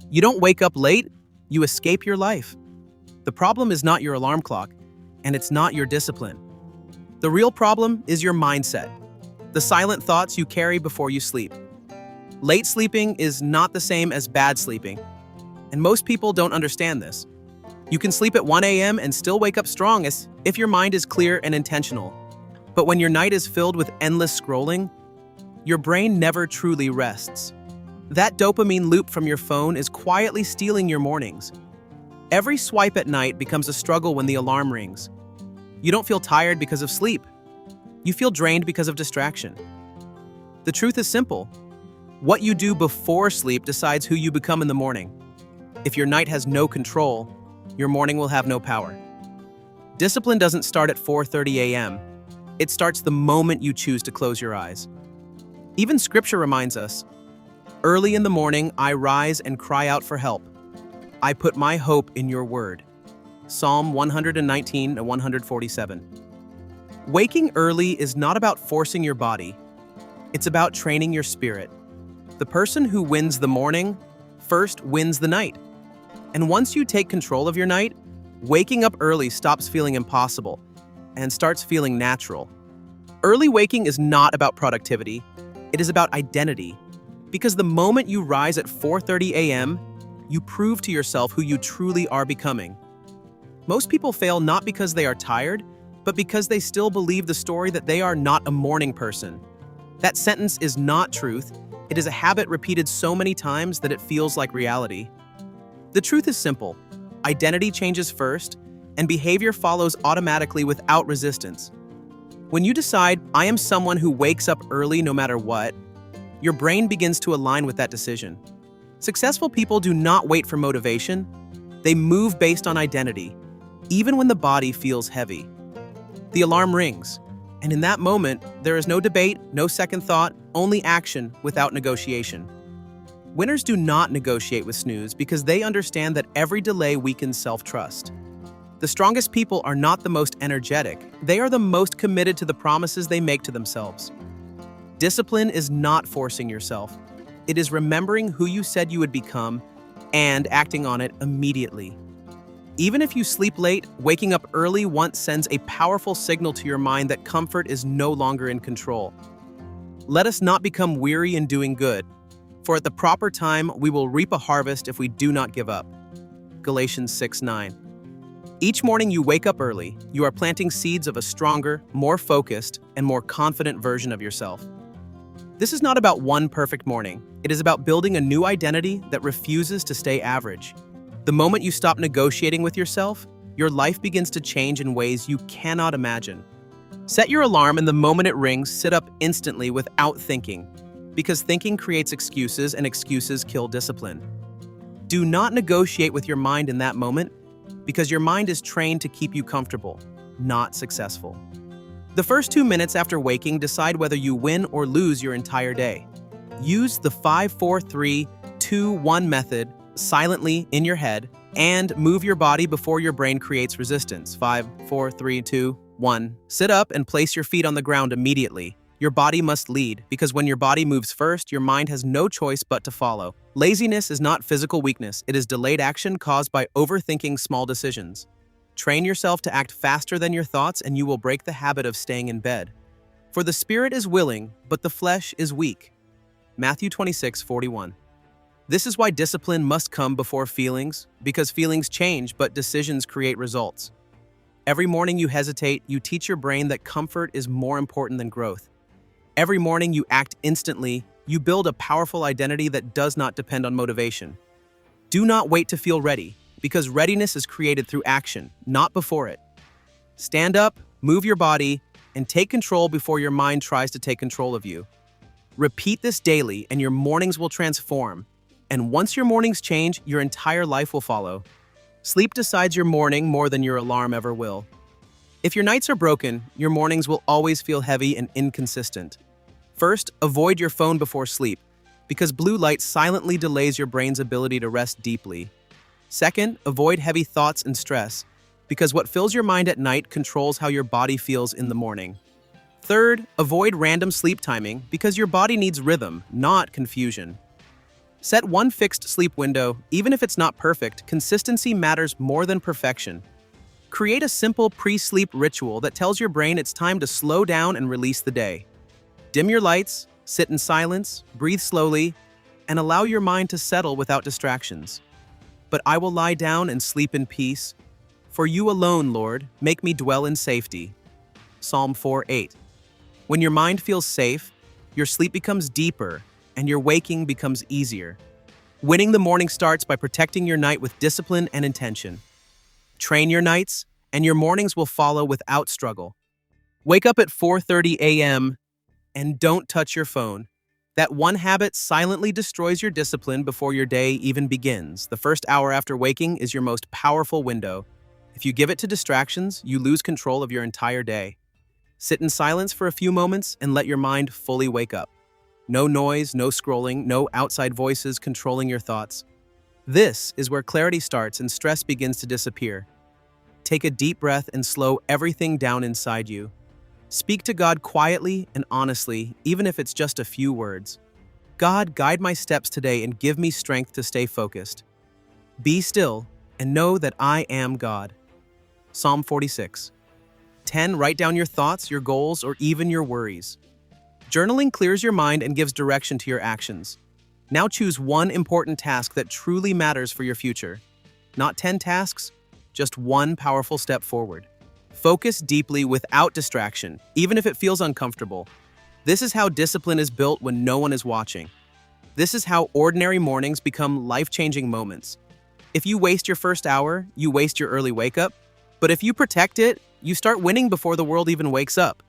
You don't wake up late, you escape your life. The problem is not your alarm clock, and it's not your discipline. The real problem is your mindset, the silent thoughts you carry before you sleep. Late sleeping is not the same as bad sleeping, and most people don't understand this. You can sleep at 1 a.m. and still wake up strong as if your mind is clear and intentional. But when your night is filled with endless scrolling, your brain never truly rests. That dopamine loop from your phone is quietly stealing your mornings. Every swipe at night becomes a struggle when the alarm rings. You don't feel tired because of sleep. You feel drained because of distraction. The truth is simple. What you do before sleep decides who you become in the morning. If your night has no control, your morning will have no power. Discipline doesn't start at 4:30 a.m. It starts the moment you choose to close your eyes. Even Scripture reminds us, "Early in the morning I rise and cry out for help. I put my hope in your word." Psalm 119 and 147. Waking early is not about forcing your body. It's about training your spirit. The person who wins the morning first wins the night. And once you take control of your night, waking up early stops feeling impossible and starts feeling natural. Early waking is not about productivity. It is about identity. Because the moment you rise at 4:30 a.m., you prove to yourself who you truly are becoming. Most people fail not because they are tired, but because they still believe the story that they are not a morning person. That sentence is not truth. It is a habit repeated so many times that it feels like reality. The truth is simple. Identity changes first, and behavior follows automatically without resistance. When you decide, "I am someone who wakes up early no matter what," your brain begins to align with that decision. Successful people do not wait for motivation. They move based on identity, even when the body feels heavy. The alarm rings, and in that moment, there is no debate, no second thought, only action without negotiation. Winners do not negotiate with snooze because they understand that every delay weakens self-trust. The strongest people are not the most energetic. They are the most committed to the promises they make to themselves. Discipline is not forcing yourself. It is remembering who you said you would become and acting on it immediately. Even if you sleep late, waking up early once sends a powerful signal to your mind that comfort is no longer in control. Let us not become weary in doing good, for at the proper time we will reap a harvest if we do not give up. Galatians 6:9. Each morning you wake up early, you are planting seeds of a stronger, more focused, and more confident version of yourself. This is not about one perfect morning. It is about building a new identity that refuses to stay average. The moment you stop negotiating with yourself, your life begins to change in ways you cannot imagine. Set your alarm, and the moment it rings, sit up instantly without thinking, because thinking creates excuses and excuses kill discipline. Do not negotiate with your mind in that moment, because your mind is trained to keep you comfortable, not successful. The first 2 minutes after waking decide whether you win or lose your entire day. Use the 5-4-3-2-1 method silently in your head and move your body before your brain creates resistance. 5-4-3-2-1. Sit up and place your feet on the ground immediately. Your body must lead, because when your body moves first, your mind has no choice but to follow. Laziness is not physical weakness. It is delayed action caused by overthinking small decisions. Train yourself to act faster than your thoughts, and you will break the habit of staying in bed. For the spirit is willing, but the flesh is weak. Matthew 26:41. This is why discipline must come before feelings, because feelings change, but decisions create results. Every morning you hesitate, you teach your brain that comfort is more important than growth. Every morning you act instantly, you build a powerful identity that does not depend on motivation. Do not wait to feel ready, because readiness is created through action, not before it. Stand up, move your body, and take control before your mind tries to take control of you. Repeat this daily, and your mornings will transform. And once your mornings change, your entire life will follow. Sleep decides your morning more than your alarm ever will. If your nights are broken, your mornings will always feel heavy and inconsistent. First, avoid your phone before sleep, because blue light silently delays your brain's ability to rest deeply. Second, avoid heavy thoughts and stress, because what fills your mind at night controls how your body feels in the morning. Third, avoid random sleep timing, because your body needs rhythm, not confusion. Set one fixed sleep window. Even if it's not perfect, consistency matters more than perfection. Create a simple pre-sleep ritual that tells your brain it's time to slow down and release the day. Dim your lights, sit in silence, breathe slowly, and allow your mind to settle without distractions. But I will lie down and sleep in peace. For you alone, Lord, make me dwell in safety. Psalm 4:8. When your mind feels safe, your sleep becomes deeper and your waking becomes easier. Winning the morning starts by protecting your night with discipline and intention. Train your nights, and your mornings will follow without struggle. Wake up at 4:30 a.m. and don't touch your phone. That one habit silently destroys your discipline before your day even begins. The first hour after waking is your most powerful window. If you give it to distractions, you lose control of your entire day. Sit in silence for a few moments and let your mind fully wake up. No noise, no scrolling, no outside voices controlling your thoughts. This is where clarity starts and stress begins to disappear. Take a deep breath and slow everything down inside you. Speak to God quietly and honestly, even if it's just a few words. God, guide my steps today and give me strength to stay focused. Be still and know that I am God. Psalm 46. 10. Write down your thoughts, your goals, or even your worries. Journaling clears your mind and gives direction to your actions. Now choose one important task that truly matters for your future. Not 10 tasks, just one powerful step forward. Focus deeply without distraction, even if it feels uncomfortable. This is how discipline is built when no one is watching. This is how ordinary mornings become life-changing moments. If you waste your first hour, you waste your early wake-up. But if you protect it, you start winning before the world even wakes up.